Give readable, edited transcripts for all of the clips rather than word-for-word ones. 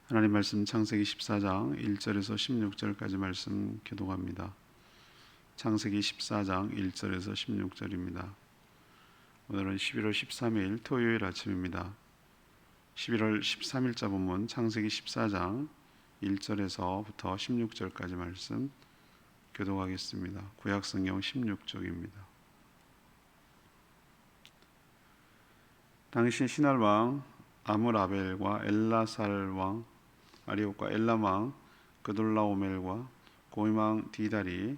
하나님 말씀 창세기 14장 1절에서 16절까지 말씀 교독합니다. 창세기 14장 1절에서 16절입니다. 오늘은 11월 13일 토요일 아침입니다. 11월 13일자 본문 창세기 14장 1절에서부터 16절까지 말씀 교독하겠습니다. 구약성경 16쪽입니다. 당시 시날 왕 아므라벨과 엘라살 왕 아리옥과 엘람 왕 그돌라오멜과 고임 왕 디달이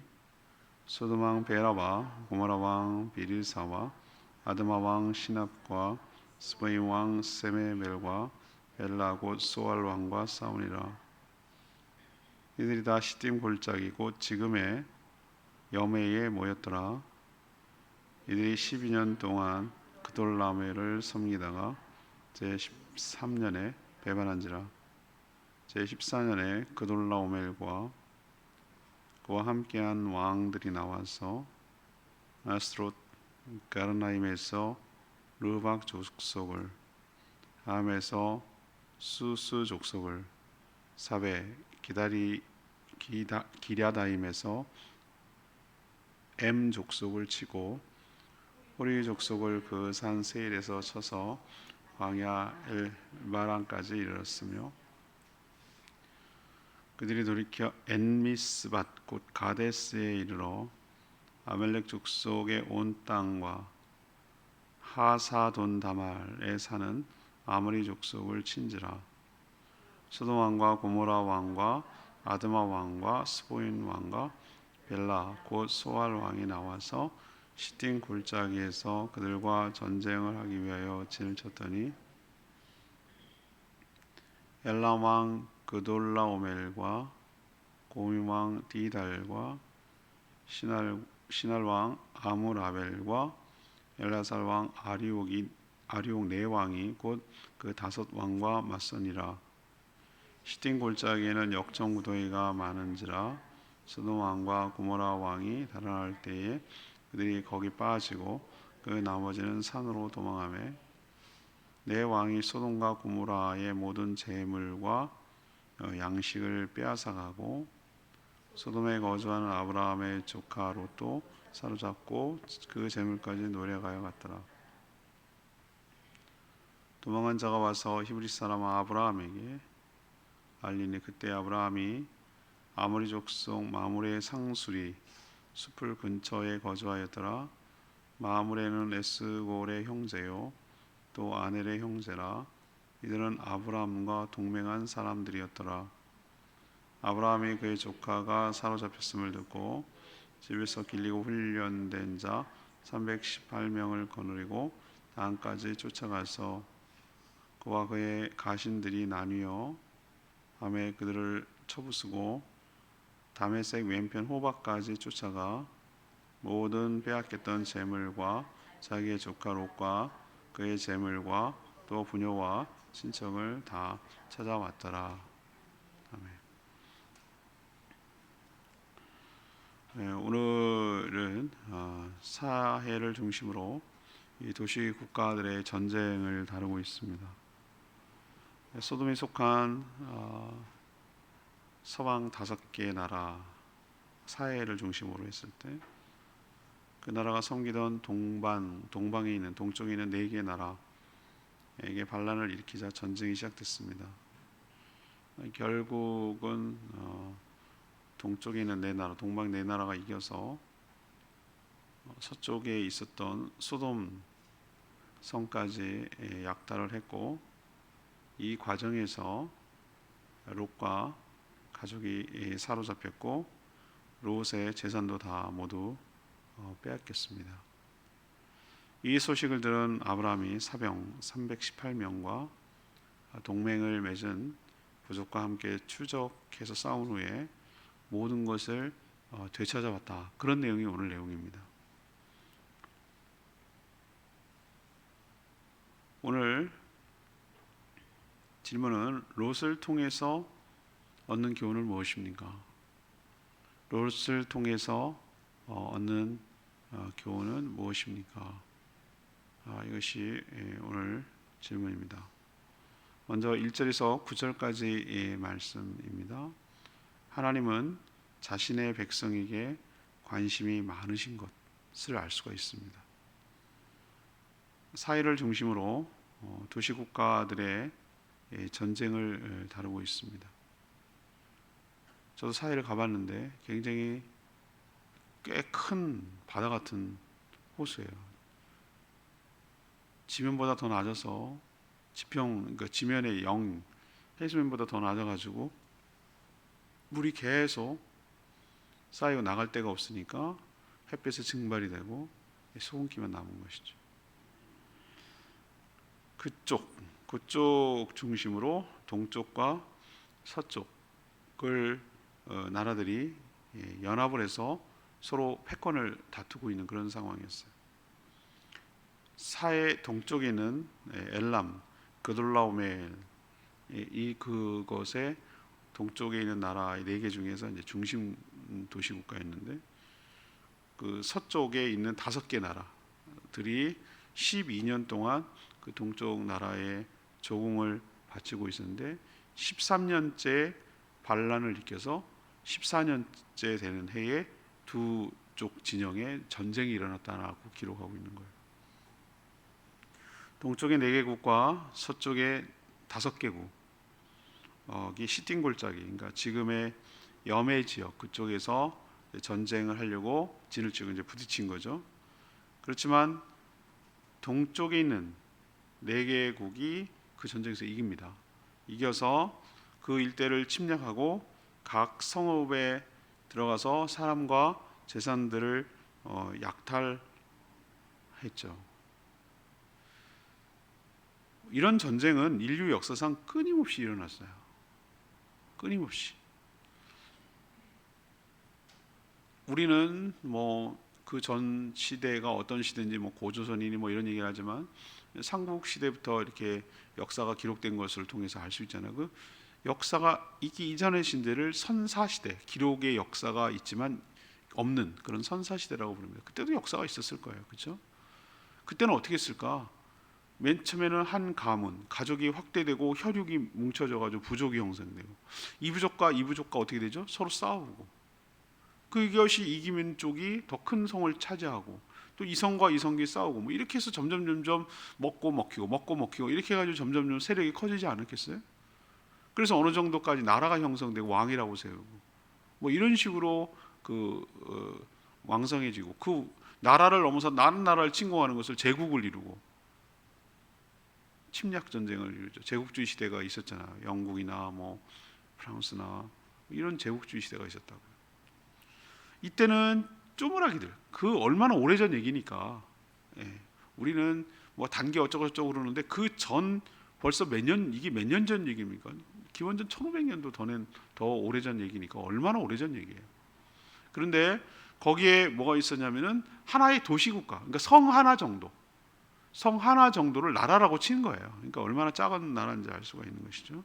소돔 왕 베라와 고모라 왕 비릴사와 아드마 왕 시납과 스보임 왕 세메멜과 벨라 곧 소알 왕과 싸우니라. 이들이 다 시딤 골짜기 곧 지금의 여메에 모였더라. 이들이 12년 동안 그돌라오멜을 섬기다가 제13년에 배반한지라. 제14년에 그돌라오멜과 그와 함께한 왕들이 나와서 아스트롯 가르나임에서 르박 족속을, 함에서 수스 족속을, 사베 기랴다임에서 엠 족속을 치고 호리 족속을 그 산 세일에서 쳐서 광야 엘바란까지 이르렀으며, 그들이 돌이켜 엔미스밭 곧 가데스에 이르러 아멜렉 족속의 온 땅과 하사돈다말에 사는 아모리 족속을 친지라. 소돔 왕과 고모라 왕과 아드마 왕과 스보인 왕과 벨라 곧 소알 왕이 나와서 시딤 골짜기에서 그들과 전쟁을 하기 위하여 진을 쳤더니 엘람 왕 그돌라오멜과 고임 왕 디달과 시날 왕 아므라벨과 엘라살 왕 아리옥 네 왕이 곧 그 다섯 왕과 맞서니라. 시딤 골짜기에는 역청무더기가 많은지라. 소돔 왕과 고모라 왕이 달아날 때에 그들이 거기 빠지고 그 나머지는 산으로 도망하며, 네 왕이 소돔과 고모라의 모든 재물과 양식을 빼앗아가고 소돔에 거주하는 아브라함의 조카 롯도 사로잡고 그 재물까지 노래가여 갔더라. 도망한 자가 와서 히브리 사람 아브라함에게 알리니 그때 아브라함이 아모리 족속 마므레의 상수리 숲을 근처에 거주하였더라. 마므레는 에스골의 형제요 또 아넬의 형제라. 이들은 아브라함과 동맹한 사람들이었더라. 아브라함이 그의 조카가 사로잡혔음을 듣고 집에서 길리고 훈련된 자 318명을 거느리고 단까지 쫓아가서 그와 그의 가신들이 나뉘어 밤에 그들을 쳐부수고 다메섹 왼편 호박까지 쫓아가 모든 빼앗겼던 재물과 자기의 조카 롯과 그의 재물과 또 부녀와 친척을 다 찾아왔더라. 아멘. 네, 오늘은 사해를 중심으로 이 도시 국가들의 전쟁을 다루고 있습니다. 소돔이 속한 서방 5개 나라, 사해를 중심으로 했을 때 그 나라가 섬기던 동방에 있는, 동쪽에 있는 4개 나라에게 반란을 일으키자 전쟁이 시작됐습니다. 결국은 동쪽에 있는 4나라, 동방 4나라가 이겨서 서쪽에 있었던 소돔 성까지 약탈을 했고, 이 과정에서 롯과 가족이 사로잡혔고 롯의 재산도 다 모두 빼앗겼습니다. 이 소식을 들은 아브라함이 사병 318명과 동맹을 맺은 부족과 함께 추적해서 싸운 후에 모든 것을 되찾아왔다. 그런 내용이 오늘 내용입니다. 오늘 질문은 롯을 통해서 얻는 교훈은 무엇입니까? 롯을 통해서 얻는 교훈은 무엇입니까? 이것이 오늘 질문입니다. 먼저 1절에서 9절까지의 말씀입니다. 하나님은 자신의 백성에게 관심이 많으신 것을 알 수가 있습니다. 사회를 중심으로 도시국가들의 전쟁을 다루고 있습니다. 저도 사회를 가봤는데 굉장히 꽤 큰 바다 같은 호수예요. 지면보다 더 낮아서 그러니까 지면의 해수면보다 더 낮아가지고 물이 계속 쌓이고 나갈 데가 없으니까 햇볕에 증발이 되고 수증기만 남은 것이죠. 그쪽 중심으로 동쪽과 서쪽을 나라들이 연합을 해서 서로 패권을 다투고 있는 그런 상황이었어요. 사해 동쪽에 있는 엘람, 그돌라오멜 그것의 동쪽에 있는 나라 4개 중에서 이제 중심 도시 국가였는데 그 서쪽에 있는 5개 나라들이 12년 동안 그 동쪽 나라의 조공을 바치고 있었는데 13년째 반란을 일으켜서 14년째 되는 해에 두 쪽 진영에 전쟁이 일어났다라고 기록하고 있는 거예요. 동쪽의 4개국과 서쪽의 5개국 이 시팅골짜기, 그러니까 지금의 여메 지역 그쪽에서 전쟁을 하려고 진을 치고 이제 부딪힌 거죠. 그렇지만 동쪽에 있는 4개국이 그 전쟁에서 이깁니다. 이겨서 그 일대를 침략하고 각 성읍에 들어가서 사람과 재산들을 약탈했죠. 이런 전쟁은 인류 역사상 끊임없이 일어났어요. 끊임없이. 우리는 그 전 시대가 어떤 시대인지 고조선이니 이런 얘기를 하지만 삼국 시대부터 이렇게 역사가 기록된 것을 통해서 알 수 있잖아요. 그 역사가 있기 이전의 시대를 선사시대, 기록의 역사가 있지만 없는 그런 선사시대라고 부릅니다. 그때도 역사가 있었을 거예요. 그렇죠? 그때는 어떻게 했을까? 맨 처음에는 한 가문, 가족이 확대되고 혈육이 뭉쳐져가지고 부족이 형성되고 이 부족과 이 부족과 어떻게 되죠? 서로 싸우고 그것이 이기는 쪽이 더 큰 성을 차지하고 또 이 성과 이 성이 싸우고 이렇게 해서 점점 먹고 먹히고 이렇게 해가지고 점점 세력이 커지지 않았겠어요? 그래서 어느 정도까지 나라가 형성되고 왕이라고 세우고 이런 식으로 왕성해지고 그 나라를 넘어서 다른 나라를 침공하는 것을 제국을 이루고 침략 전쟁을 이루죠. 제국주의 시대가 있었잖아요. 영국이나 프랑스나 이런 제국주의 시대가 있었다고요. 이때는 쪼무라기들, 그 얼마나 오래전 얘기니까 우리는 단기 어쩌고저쩌고 그러는데 그 전 벌써 이게 몇 년 전 얘기입니까? 기원전 1500년도 더 오래전 얘기니까 얼마나 오래전 얘기예요. 그런데 거기에 뭐가 있었냐면은 하나의 도시국가, 그러니까 성 하나 정도를 나라라고 치는 거예요. 그러니까 얼마나 작은 나라인지 알 수가 있는 것이죠.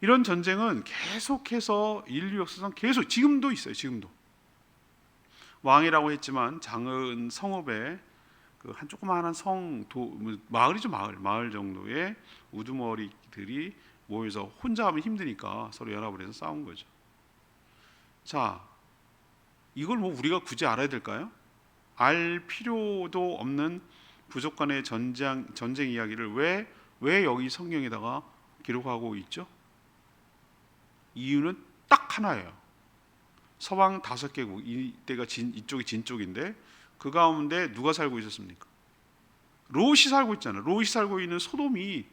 이런 전쟁은 계속해서 인류 역사상 계속 지금도 있어요. 지금도 왕이라고 했지만 작은 성읍에 한 조그마한 마을이죠. 마을 정도의 우두머리들이 모여서 혼자 하면 힘드니까 서로 연합을 해서 싸운 거죠. 자, 이걸 우리가 굳이 알아야 될까요? 알 필요도 없는 부족 간의 전쟁 이야기를 왜 여기 성경에다가 기록하고 있죠? 이유는 딱 하나예요. 서방 5개국, 이때가 이쪽이 진쪽인데 그 가운데 누가 살고 있었습니까? 롯이 살고 있잖아요. 롯이 살고 있는 소돔이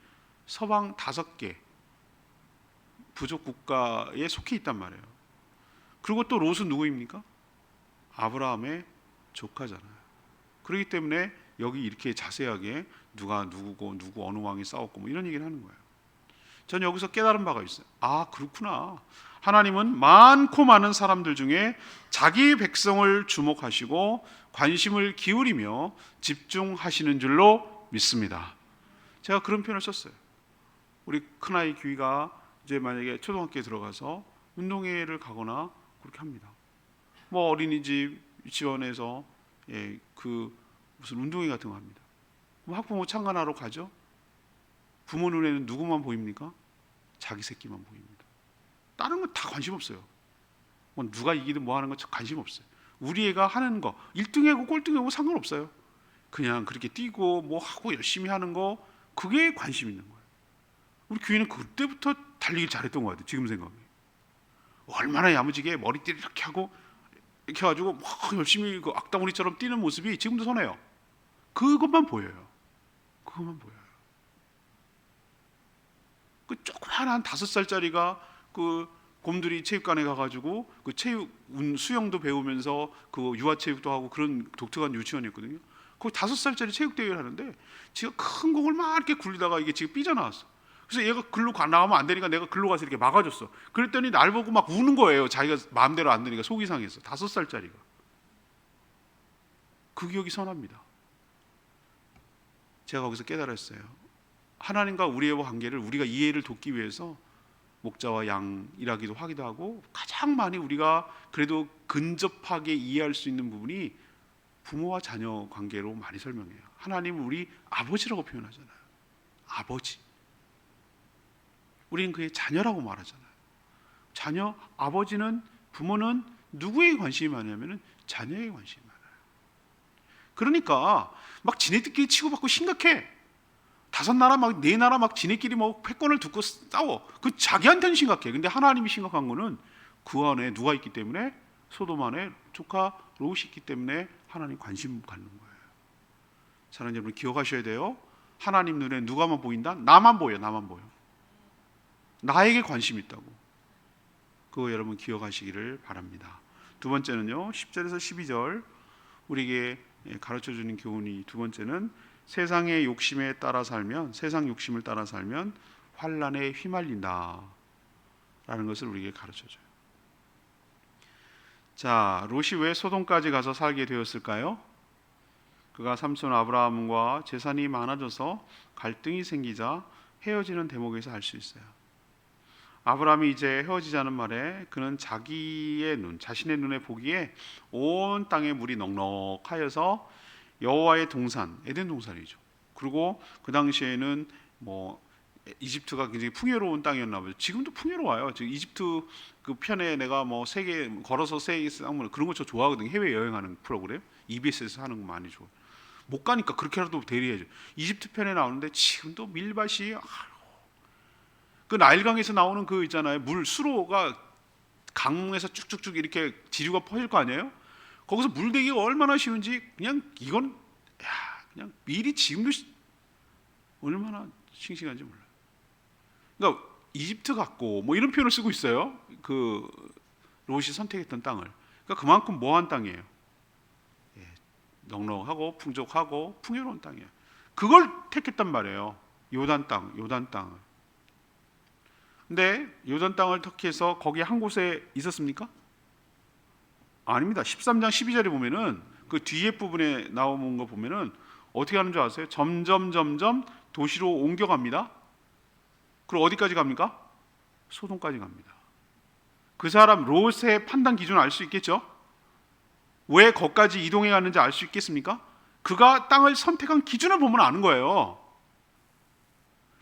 서방 5개 부족 국가에 속해 있단 말이에요. 그리고 또 롯은 누구입니까? 아브라함의 조카잖아요. 그렇기 때문에 여기 이렇게 자세하게 누가 누구고 누구 어느 왕이 싸웠고 이런 얘기를 하는 거예요. 저는 여기서 깨달은 바가 있어요. 아, 그렇구나. 하나님은 많고 많은 사람들 중에 자기 백성을 주목하시고 관심을 기울이며 집중하시는 줄로 믿습니다. 제가 그런 표현을 썼어요. 우리 큰아이 규희가 이제 만약에 초등학교에 들어가서 운동회를 가거나 그렇게 합니다. 어린이집 유치원에서 무슨 운동회 같은 거 합니다. 학부모 참관하러 가죠. 부모 눈에는 누구만 보입니까? 자기 새끼만 보입니다. 다른 건 다 관심 없어요. 뭐 누가 이기든 뭐 하는 건 관심 없어요. 우리 애가 하는 거 1등이고 꼴등이고 상관없어요. 그냥 그렇게 뛰고 뭐 하고 열심히 하는 거, 그게 관심 있는 거예요. 우리 교회는 그때부터 달리기 잘했던 것 같아요. 지금 생각해. 얼마나 야무지게 머리띠를 이렇게 하고 이렇게 해가지고 막 열심히 그 악다구니처럼 뛰는 모습이 지금도 선해요. 그것만 보여요. 그것만 보여요. 그 조그마한 한 5살짜리가 그 곰돌이 체육관에 가가지고 그 수영도 배우면서 그 유아체육도 하고 그런 독특한 유치원이었거든요. 거기 5살짜리 체육대회를 하는데 지가 큰 공을 막 이렇게 굴리다가 이게 지금 삐져나왔어. 그래서 얘가 글로 나가면 안 되니까 내가 글로 가서 이렇게 막아줬어. 그랬더니 날 보고 막 우는 거예요. 자기가 마음대로 안 되니까 속이 상해서. 5살짜리가. 그 기억이 선합니다. 제가 거기서 깨달았어요. 하나님과 우리의 관계를 우리가 이해를 돕기 위해서 목자와 양이라기도 하기도 하고, 가장 많이 우리가 그래도 근접하게 이해할 수 있는 부분이 부모와 자녀 관계로 많이 설명해요. 하나님은 우리 아버지라고 표현하잖아요. 아버지. 우리는 그의 자녀라고 말하잖아요. 자녀, 아버지는, 부모는 누구에게 관심이 많냐면 자녀에게 관심이 많아요. 그러니까 막 지네들끼리 치고받고 심각해. 5나라 막 4나라 막 지네끼리 뭐 패권을 두고 싸워. 그 자기한테는 심각해. 근데 하나님이 심각한 거는 그 안에 누가 있기 때문에, 소돔 안에 조카 롯이 있기 때문에 하나님 관심 갖는 거예요. 사랑하는 여러분, 기억하셔야 돼요. 하나님 눈에 누가만 보인다? 나만 보여. 나만 보여. 나에게 관심 있다고. 그거 여러분 기억하시기를 바랍니다. 두 번째는요, 10절에서 12절 우리에게 가르쳐주는 교훈이, 두 번째는 세상의 욕심에 따라 살면, 세상 욕심을 따라 살면 환난에 휘말린다 라는 것을 우리에게 가르쳐줘요. 자, 롯이 왜 소돔까지 가서 살게 되었을까요? 그가 삼손 아브라함과 재산이 많아져서 갈등이 생기자 헤어지는 대목에서 알 수 있어요. 아브라함이 이제 헤어지자는 말에 그는 자기의 눈, 자신의 눈에 보기에 온 땅에 물이 넉넉하여서 여호와의 동산, 에덴 동산이죠. 그리고 그 당시에는 뭐 이집트가 굉장히 풍요로운 땅이었나 봐요. 지금도 풍요로워요. 지금 이집트 그 편에 내가 뭐 세계 걸어서 세계 쌍문 그런 거 저 좋아하거든요. 해외 여행하는 프로그램 EBS에서 하는 거 많이 좋아. 못 가니까 그렇게라도 대리해줘. 이집트 편에 나오는데 지금도 밀밭이, 그 나일강에서 나오는 그 있잖아요. 물 수로가 강에서 쭉쭉쭉 이렇게 지류가 퍼질 거 아니에요? 거기서 물 대기가 얼마나 쉬운지, 그냥 이건 그냥 미리 지금도 얼마나 싱싱한지 몰라요. 그러니까 이집트 같고 뭐 이런 표현을 쓰고 있어요. 그 롯이 선택했던 땅을. 그러니까 그만큼 뭐한 땅이에요. 넉넉하고 풍족하고 풍요로운 땅이에요. 그걸 택했단 말이에요. 요단 땅을. 근데 요단 땅을 택해서 거기 한 곳에 있었습니까? 아닙니다. 13장 12절에 보면은 그 뒤에 부분에 나오는 거 보면은 어떻게 하는 줄 아세요? 점점 도시로 옮겨갑니다. 그리고 어디까지 갑니까? 소돔까지 갑니다. 그 사람 롯의 판단 기준을 알 수 있겠죠? 왜 거기까지 이동해 갔는지 알 수 있겠습니까? 그가 땅을 선택한 기준을 보면 아는 거예요.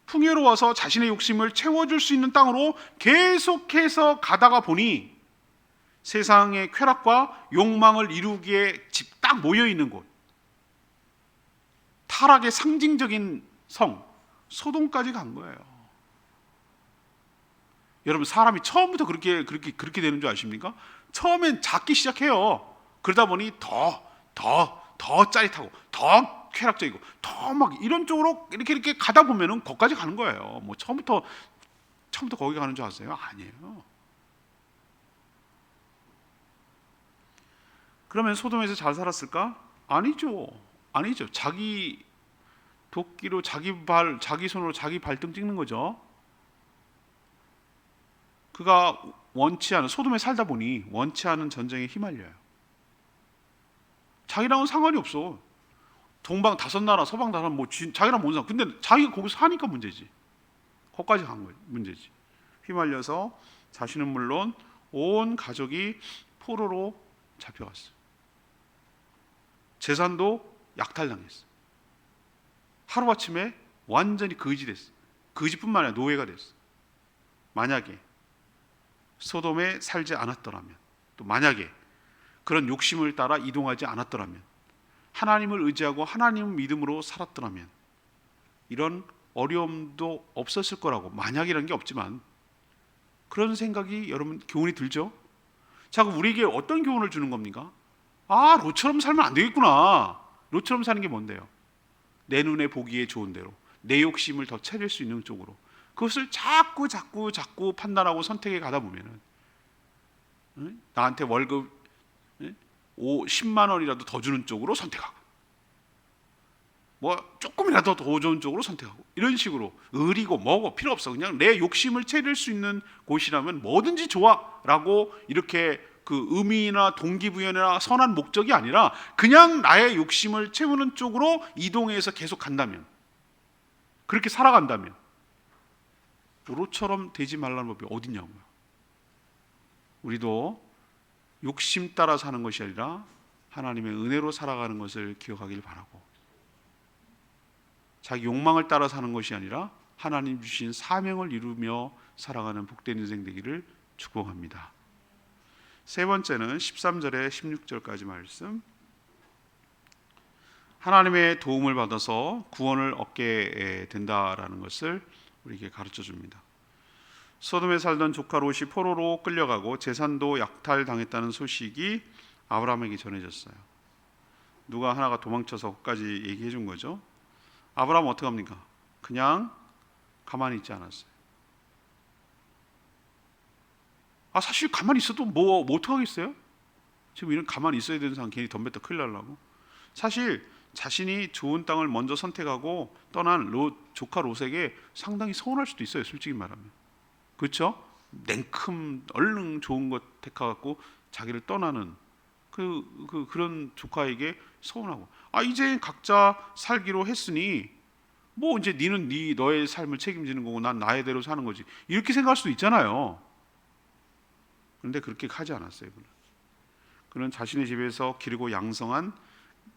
풍요로워서 자신의 욕심을 채워줄 수 있는 땅으로 계속해서 가다가 보니 세상의 쾌락과 욕망을 이루기에 집 딱 모여있는 곳, 타락의 상징적인 성 소돔까지 간 거예요. 여러분, 사람이 처음부터 그렇게 되는 줄 아십니까? 처음엔 작기 시작해요. 그러다 보니 더 짜릿하고 더 쾌락적이고 더 막 이런 쪽으로 이렇게 가다 보면은 거기까지 가는 거예요. 뭐 처음부터 거기 가는 줄 아세요? 아니에요. 그러면 소돔에서 잘 살았을까? 아니죠. 자기 도끼로 자기 손으로 자기 발등 찍는 거죠. 그가 원치 않은, 소돔에 살다 보니 원치 않은 전쟁에 휘말려요. 자기랑은 상관이 없어. 동방 5나라, 서방 5나라, 뭐 자기랑 뭔 상관. 근데 자기가 거기서 사니까 문제지. 거기까지 간 거예요. 문제지. 휘말려서 자신은 물론 온 가족이 포로로 잡혀갔어요. 재산도 약탈당했어. 하루아침에 완전히 거지 됐어. 거지뿐만 아니라 노예가 됐어. 만약에 소돔에 살지 않았더라면, 또 만약에 그런 욕심을 따라 이동하지 않았더라면, 하나님을 의지하고 하나님 믿음으로 살았더라면 이런 어려움도 없었을 거라고. 만약이라는 게 없지만 그런 생각이 여러분 교훈이 들죠? 자, 그럼 우리에게 어떤 교훈을 주는 겁니까? 아, 롯처럼 살면 안 되겠구나. 롯처럼 사는 게 뭔데요? 내 눈에 보기에 좋은 대로, 내 욕심을 더 채릴 수 있는 쪽으로, 그것을 자꾸 판단하고 선택해 가다 보면은, 나한테 월급 10만 원이라도 더 주는 쪽으로 선택하고, 뭐 조금이라도 더 좋은 쪽으로 선택하고, 이런 식으로 의리고 뭐고 필요 없어. 그냥 내 욕심을 채릴 수 있는 곳이라면 뭐든지 좋아라고, 이렇게 그 의미나 동기부여나 선한 목적이 아니라 그냥 나의 욕심을 채우는 쪽으로 이동해서 계속 간다면, 그렇게 살아간다면 롯처럼 되지 말라는 법이 어딨냐고요. 우리도 욕심 따라 사는 것이 아니라 하나님의 은혜로 살아가는 것을 기억하길 바라고, 자기 욕망을 따라 사는 것이 아니라 하나님 주신 사명을 이루며 살아가는 복된 인생 되기를 축복합니다. 세 번째는 13절에 16절까지 말씀. 하나님의 도움을 받아서 구원을 얻게 된다라는 것을 우리에게 가르쳐 줍니다. 소돔에 살던 조카 롯이 포로로 끌려가고 재산도 약탈당했다는 소식이 아브라함에게 전해졌어요. 누가 하나가 도망쳐서 거기까지 얘기해 준 거죠. 아브라함은 어떻게 합니까? 그냥 가만히 있지 않았어요. 사실 가만히 있어도 뭐 어떡하겠어요? 지금 이런 가만히 있어야 되는 상황 괜히 덤볐다 큰일 나려고. 사실 자신이 좋은 땅을 먼저 선택하고 떠난 조카 롯에게 상당히 서운할 수도 있어요, 솔직히 말하면. 그렇죠? 냉큼 얼른 좋은 것 택하고 자기를 떠나는 그런 조카에게 서운하고, 이제 각자 살기로 했으니 뭐 이제 니는 너의 삶을 책임지는 거고 난 나의 대로 사는 거지, 이렇게 생각할 수도 있잖아요. 그런데 그렇게 하지 않았어요. 그는 자신의 집에서 기르고 양성한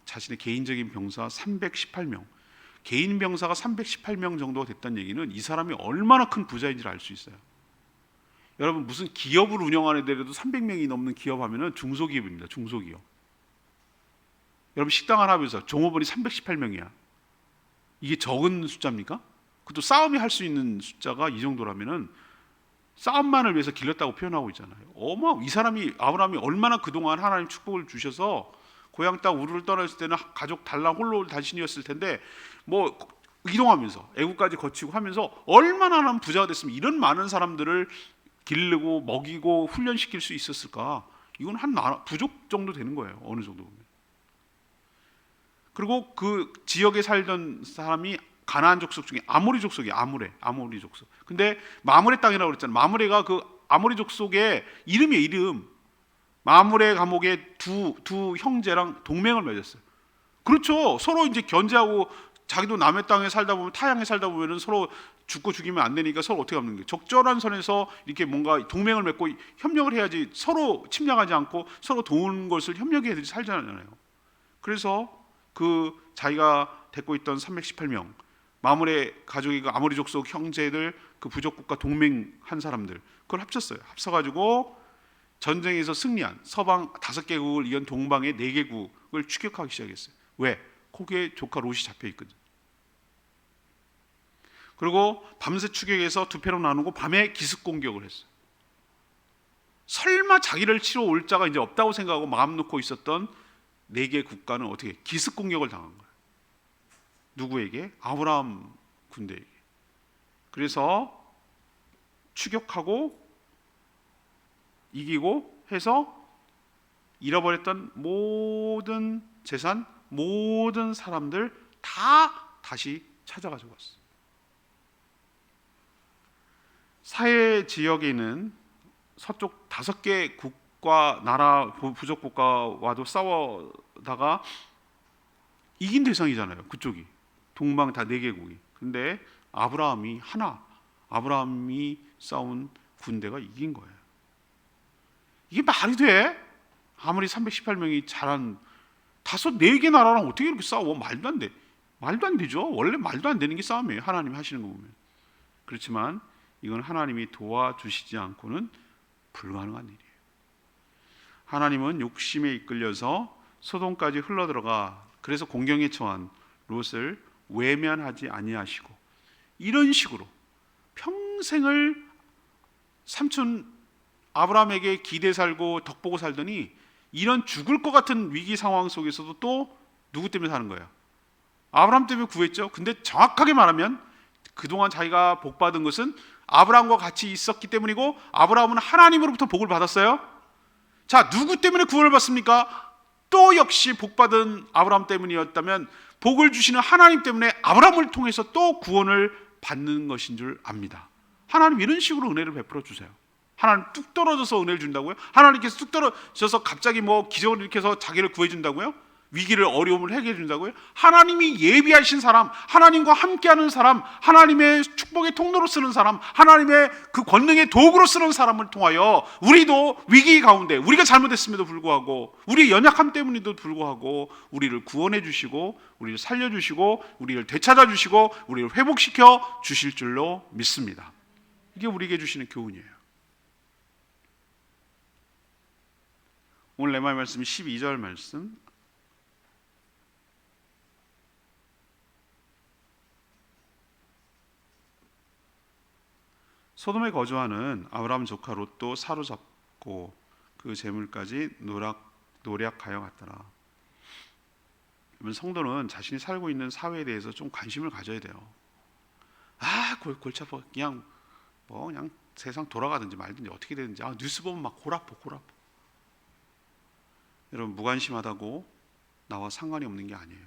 자신의 개인적인 병사 318명, 개인 병사가 318명 정도가 됐다는 얘기는 이 사람이 얼마나 큰 부자인지를 알 수 있어요. 여러분, 무슨 기업을 운영하는 데라도 300명이 넘는 기업 하면은 중소기업입니다. 중소기업. 여러분, 식당 하나 하면서 종업원이 318명이야. 이게 적은 숫자입니까? 그것도 싸움이 할 수 있는 숫자가 이 정도라면은 싸움만을 위해서 길렀다고 표현하고 있잖아요. 이 사람이, 아브라함이 얼마나 그동안 하나님 축복을 주셔서 고향 땅 우르를 떠났을 때는 가족 달랑 홀로 단신이었을 텐데, 뭐 이동하면서 애국까지 거치고 하면서 얼마나 하나님 부자가 됐으면 이런 많은 사람들을 기르고 먹이고 훈련시킬 수 있었을까? 이건 한 나라 부족 정도 되는 거예요, 어느 정도 보면. 그리고 그 지역에 살던 사람이 가나안 족속 중에 아모리 족속이 아모리 족속. 근데 마므레 땅이라고 그랬잖아요. 마므레가 그 아모리 족속의 이름이에요, 이름. 마므레 감옥의 두 형제랑 동맹을 맺었어요. 그렇죠. 서로 이제 견제하고, 자기도 남의 땅에 살다 보면, 타향에 살다 보면은 서로 죽고 죽이면 안 되니까 서로 어떻게 하는 거예요? 적절한 선에서 이렇게 뭔가 동맹을 맺고 협력을 해야지, 서로 침략하지 않고 서로 도우는 것을 협력해야 살잖아요. 그래서 그 자기가 데리고 있던 318명 마므레 가족이 그 아모리 족속 형제들, 그 부족국가 동맹한 사람들, 그걸 합쳤어요. 합쳐가지고 전쟁에서 승리한 서방 5개국을 이긴 동방의 4개국을 추격하기 시작했어요. 왜? 거기에 조카 롯이 잡혀 있거든. 그리고 밤새 추격해서 두 패로 나누고 밤에 기습 공격을 했어요. 설마 자기를 치러 올 자가 이제 없다고 생각하고 마음 놓고 있었던 4개 국가는 어떻게 기습 공격을 당한 거예요. 누구에게? 아브라함 군대에게. 그래서 추격하고 이기고 해서 잃어버렸던 모든 재산, 모든 사람들 다 다시 찾아가지고 왔어요. 사해 지역에 있는 서쪽 5개 국가, 나라, 부족 국가와도 싸워다가 이긴 대상이잖아요. 그쪽이 동방 다 4개국이. 근데 아브라함이 싸운 군대가 이긴 거예요. 이게 말이 돼? 아무리 318명이 잘한 4개 나라랑 어떻게 이렇게 싸워? 말도 안 돼. 말도 안 되죠. 원래 말도 안 되는 게 싸움이에요. 하나님이 하시는 거 보면. 그렇지만 이건 하나님이 도와주시지 않고는 불가능한 일이에요. 하나님은 욕심에 이끌려서 소돔까지 흘러들어가 그래서 공경에 처한 롯을 외면하지 아니하시고 이런 식으로 평생을 삼촌 아브라함에게 기대 살고 덕 보고 살더니 이런 죽을 것 같은 위기 상황 속에서도 또 누구 때문에 사는 거예요? 아브라함 때문에 구했죠. 근데 정확하게 말하면 그동안 자기가 복 받은 것은 아브라함과 같이 있었기 때문이고 아브라함은 하나님으로부터 복을 받았어요. 자, 누구 때문에 구원을 받습니까? 또 역시 복 받은 아브라함 때문이었다면 복을 주시는 하나님 때문에 아브라함을 통해서 또 구원을 받는 것인 줄 압니다. 하나님 이런 식으로 은혜를 베풀어 주세요. 하나님 뚝 떨어져서 은혜를 준다고요? 하나님께서 뚝 떨어져서 갑자기 뭐 기적을 일으켜서 자기를 구해 준다고요? 위기를 어려움을 해결해 준다고요? 하나님이 예비하신 사람, 하나님과 함께하는 사람, 하나님의 축복의 통로로 쓰는 사람, 하나님의 그 권능의 도구로 쓰는 사람을 통하여 우리도 위기 가운데 우리가 잘못했음에도 불구하고 우리의 연약함 때문에도 불구하고 우리를 구원해 주시고 우리를 살려 주시고 우리를 되찾아 주시고 우리를 회복시켜 주실 줄로 믿습니다. 이게 우리에게 주시는 교훈이에요. 오늘 레마의 말씀이 12절 말씀, 소돔에 거주하는 아브라함 조카 롯도 사로잡고 그 재물까지 노략하여 갔더라. 여러분, 성도는 자신이 살고 있는 사회에 대해서 좀 관심을 가져야 돼요. 골치 아파. 그냥 세상 돌아가든지 말든지 어떻게 되든지 뉴스 보면 막 골 아파. 여러분, 무관심하다고 나와 상관이 없는 게 아니에요.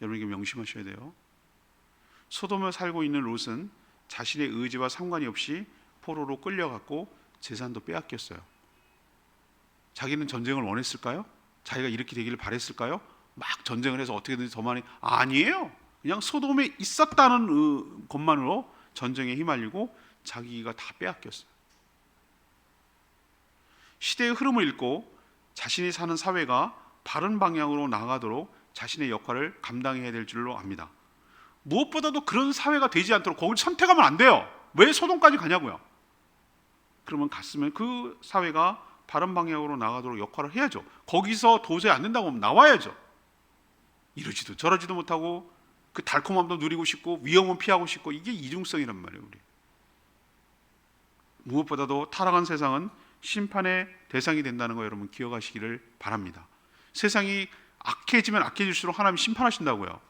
여러분, 이게 명심하셔야 돼요. 소돔에 살고 있는 롯은 자신의 의지와 상관이 없이 포로로 끌려갔고 재산도 빼앗겼어요. 자기는 전쟁을 원했을까요? 자기가 이렇게 되기를 바랬을까요? 막 전쟁을 해서 어떻게든지 더 많이, 아니에요. 그냥 소돔에 있었다는 것만으로 전쟁에 휘말리고 자기가 다 빼앗겼어요. 시대의 흐름을 읽고 자신이 사는 사회가 바른 방향으로 나가도록 자신의 역할을 감당해야 될 줄로 압니다. 무엇보다도 그런 사회가 되지 않도록 거길 선택하면 안 돼요. 왜 소돔까지 가냐고요. 그러면 갔으면 그 사회가 바른 방향으로 나가도록 역할을 해야죠. 거기서 도저히 안 된다고 하면 나와야죠. 이러지도 저러지도 못하고 그 달콤함도 누리고 싶고 위험은 피하고 싶고, 이게 이중성이란 말이에요. 우리 무엇보다도 타락한 세상은 심판의 대상이 된다는 거 여러분 기억하시기를 바랍니다. 세상이 악해지면 악해질수록 하나님이 심판하신다고요.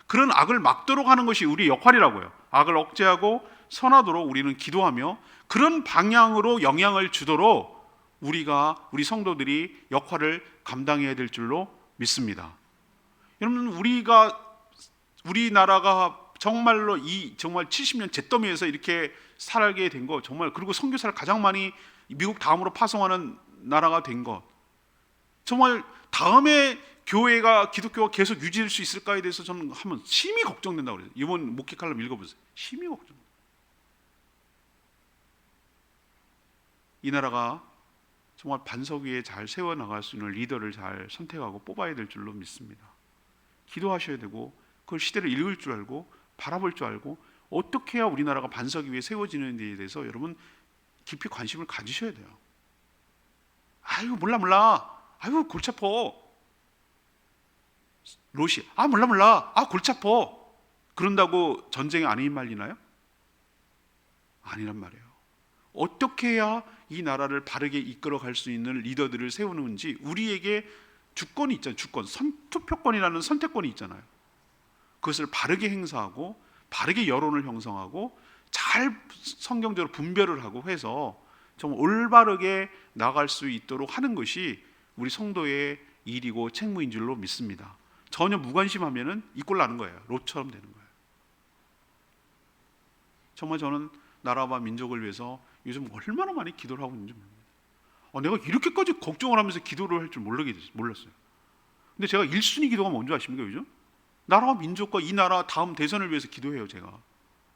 그런 악을 막도록 하는 것이 우리의 역할이라고요. 악을 억제하고 선하도록 우리는 기도하며 그런 방향으로 영향을 주도록 우리 성도들이 역할을 감당해야 될 줄로 믿습니다. 여러분, 우리나라가 정말 70년 잿더미에서 이렇게 살게 된 거, 정말, 그리고 선교사를 가장 많이 미국 다음으로 파송하는 나라가 된 것, 정말 다음에 교회가, 기독교가 계속 유지될 수 있을까에 대해서 저는 한번 심히 걱정된다고 그래요. 이번 목회 칼럼 읽어보세요. 심히 걱정. 이 나라가 정말 반석 위에 잘 세워나갈 수 있는 리더를 잘 선택하고 뽑아야 될 줄로 믿습니다. 기도하셔야 되고 그걸 시대를 읽을 줄 알고 바라볼 줄 알고 어떻게 해야 우리나라가 반석 위에 세워지는 데에 대해서 여러분 깊이 관심을 가지셔야 돼요. 몰라. 골치 아파. 롯이 몰라. 골치 아파. 그런다고 전쟁에 안 휘말리나요? 아니란 말이에요. 어떻게 해야 이 나라를 바르게 이끌어갈 수 있는 리더들을 세우는지 우리에게 주권이 있잖아요. 투표권이라는 선택권이 있잖아요. 그것을 바르게 행사하고 바르게 여론을 형성하고 잘 성경적으로 분별을 하고 해서 정말 올바르게 나갈 수 있도록 하는 것이 우리 성도의 일이고 책무인 줄로 믿습니다. 전혀 무관심하면은 이 꼴 나는 거예요. 롯처럼 되는 거예요. 정말 저는 나라와 민족을 위해서 요즘 얼마나 많이 기도를 하고 있는지 모릅니다. 내가 이렇게까지 걱정을 하면서 기도를 할 줄 몰랐어요. 근데 제가 1순위 기도가 뭔지 아십니까? 요즘 나라와 민족과 이 나라 다음 대선을 위해서 기도해요. 제가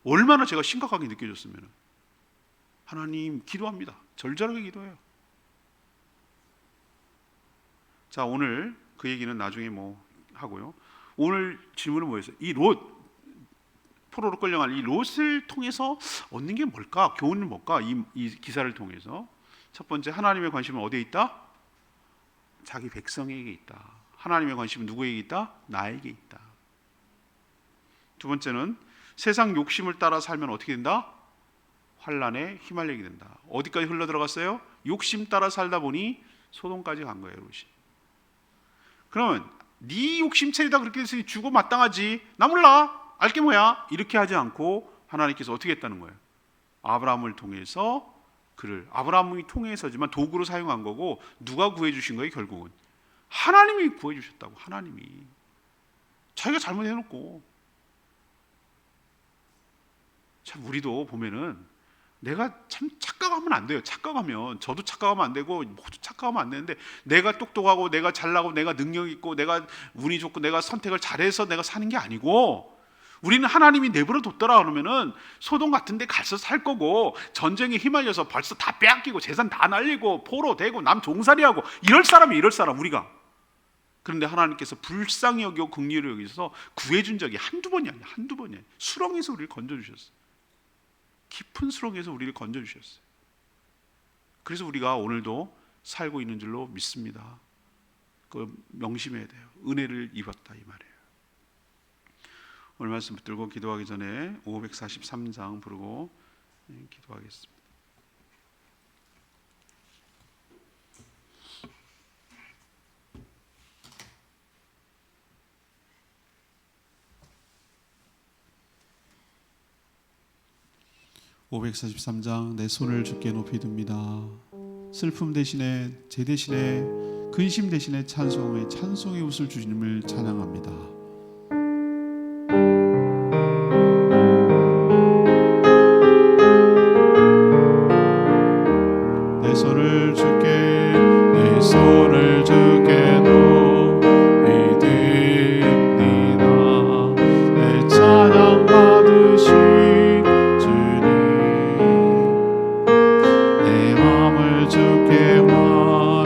얼마나 제가 심각하게 느껴졌으면, 하나님 기도합니다. 절절하게 기도해요. 자, 오늘 그 얘기는 나중에 하고요. 오늘 질문은 뭐였어요? 이 롯 포로로 끌려간 이 롯을 통해서 얻는 게 뭘까? 교훈은 뭘까? 이 기사를 통해서 첫 번째, 하나님의 관심은 어디에 있다? 자기 백성에게 있다. 하나님의 관심은 누구에게 있다? 나에게 있다. 두 번째는 세상 욕심을 따라 살면 어떻게 된다? 환란에 휘말리게 된다. 어디까지 흘러 들어갔어요? 욕심 따라 살다 보니 소돔까지 간 거예요, 롯이. 그러면 네 욕심체리다 그렇게 했으니 죽어 마땅하지. 나 몰라. 알게 뭐야. 이렇게 하지 않고 하나님께서 어떻게 했다는 거예요? 아브라함을 통해서 아브라함이 통해서지만 도구로 사용한 거고, 누가 구해 주신 거예요? 결국은 하나님이 구해 주셨다고. 하나님이 자기가 잘못해놓고. 참 우리도 보면은 내가 참 착각하면 안 돼요. 착각하면 저도 착각하면 안 되고 모두 착각하면 안 되는데, 내가 똑똑하고 내가 잘나고 내가 능력 있고 내가 운이 좋고 내가 선택을 잘해서 내가 사는 게 아니고, 우리는 하나님이 내버려 뒀더라 그러면은 소돔 같은 데 가서 살 거고, 전쟁에 휘말려서 벌써 다 빼앗기고 재산 다 날리고 포로 되고 남 종살이하고 이럴 사람 우리가. 그런데 하나님께서 불쌍히 여기고 긍휼히 여기셔서 구해준 적이 한두 번이 아니에요. 수렁에서 우리를 건져주셨어요. 깊은 수렁에서 우리를 건져주셨어요. 그래서 우리가 오늘도 살고 있는 줄로 믿습니다. 그 명심해야 돼요. 은혜를 입었다 이 말이에요. 오늘 말씀 붙들고 기도하기 전에 543장 부르고 기도하겠습니다. (543장) 내 손을 주께 높이 듭니다. 슬픔 대신에 제 대신에 근심 대신에 찬송의 옷을 주님을 찬양합니다. 내 손을 주께 높이 듭니다. 내 찬양 받으신 주님, 내 마음을 주께 완전합니다.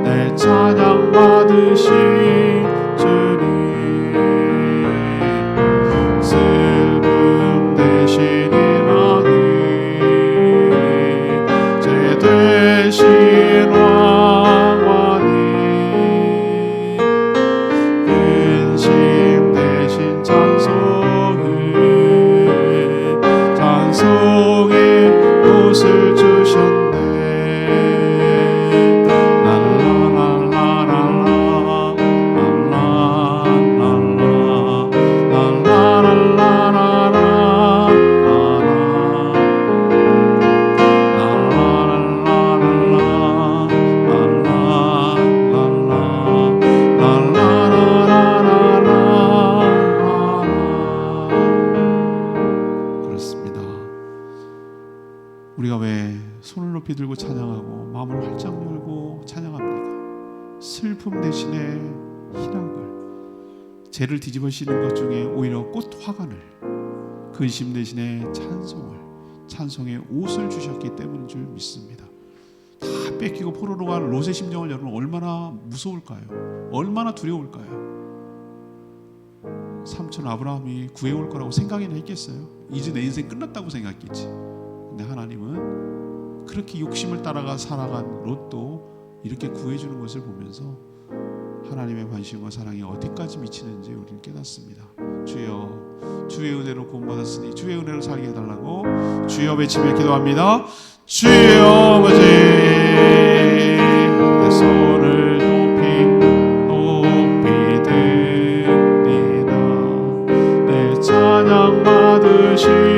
내 찬양 받으신 주님, 슬픔 대신이라 대신 왕관이, 근심 대신 찬송의 옷을 주셨네. 우리가 왜 손을 높이 들고 찬양하고 마음을 활짝 열고 찬양합니까? 슬픔 대신에 희락을, 죄를 뒤집어쓰는 것 중에 오히려 꽃화관을, 근심 대신에 찬송의 옷을 주셨기 때문인 줄 믿습니다. 다 뺏기고 포로로 간 롯의 심정을 여러분 얼마나 무서울까요? 얼마나 두려울까요? 삼촌 아브라함이 구해올 거라고 생각이나 했겠어요? 이제 내 인생 끝났다고 생각했겠지. 근데 하나님은 그렇게 욕심을 따라가 살아간 롯도 이렇게 구해주는 것을 보면서 하나님의 관심과 사랑이 어디까지 미치는지 우리는 깨닫습니다. 주여, 주의 은혜로 구원받았으니 주의 은혜로 살게 해달라고 주여 외치며 기도합니다. 주여 아버지, 내 손을 높이 듭니다. 내 찬양 받으시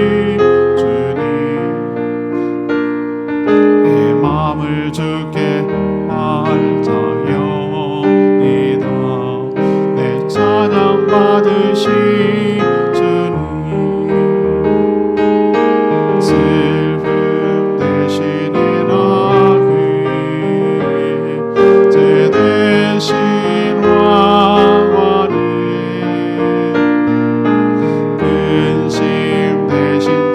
주께 말자여니다. 내 찬양 받으시 주님, 슬픔 대신이라 제 대신 왕관이, 근심 대신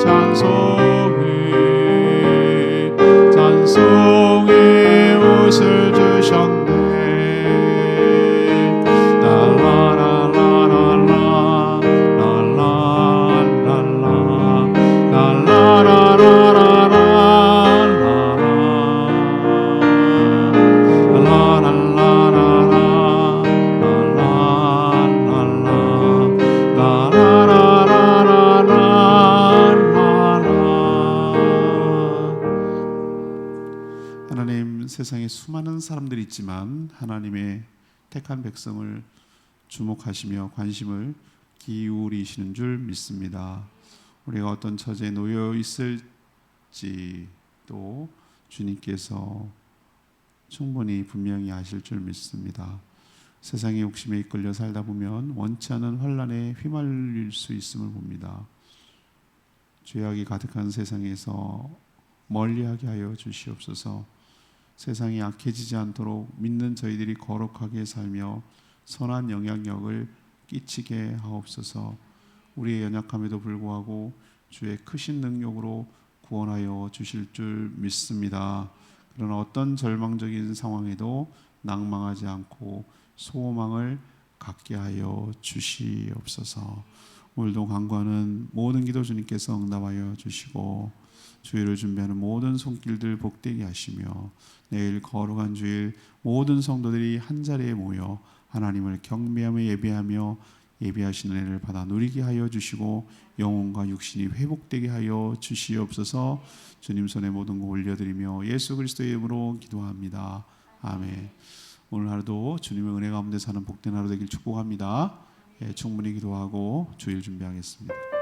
찬송의 옷을 주셨네. 라라라라라 세상에 수많은 사람들이 있지만 하나님의 택한 백성을 주목하시며 관심을 기울이시는 줄 믿습니다. 우리가 어떤 처지에 놓여 있을지도 주님께서 충분히 분명히 아실 줄 믿습니다. 세상의 욕심에 이끌려 살다 보면 원치 않은 환난에 휘말릴 수 있음을 봅니다. 죄악이 가득한 세상에서 멀리하게 하여 주시옵소서. 세상이 약해지지 않도록 믿는 저희들이 거룩하게 살며 선한 영향력을 끼치게 하옵소서. 우리의 연약함에도 불구하고 주의 크신 능력으로 구원하여 주실 줄 믿습니다. 그러나 어떤 절망적인 상황에도 낭망하지 않고 소망을 갖게 하여 주시옵소서. 오늘도 간구하는 모든 기도 주님께서 응답하여 주시고 주일을 준비하는 모든 손길들 복되게 하시며 내일 거룩한 주일 모든 성도들이 한자리에 모여 하나님을 경배하며 예배하며 예배하시는 은혜를 받아 누리게 하여 주시고 영혼과 육신이 회복되게 하여 주시옵소서. 주님 손에 모든 거 올려드리며 예수 그리스도의 이름으로 기도합니다. 아멘. 오늘 하루도 주님의 은혜 가운데 사는 복된 하루 되길 축복합니다. 충분히 기도하고 주일 준비하겠습니다.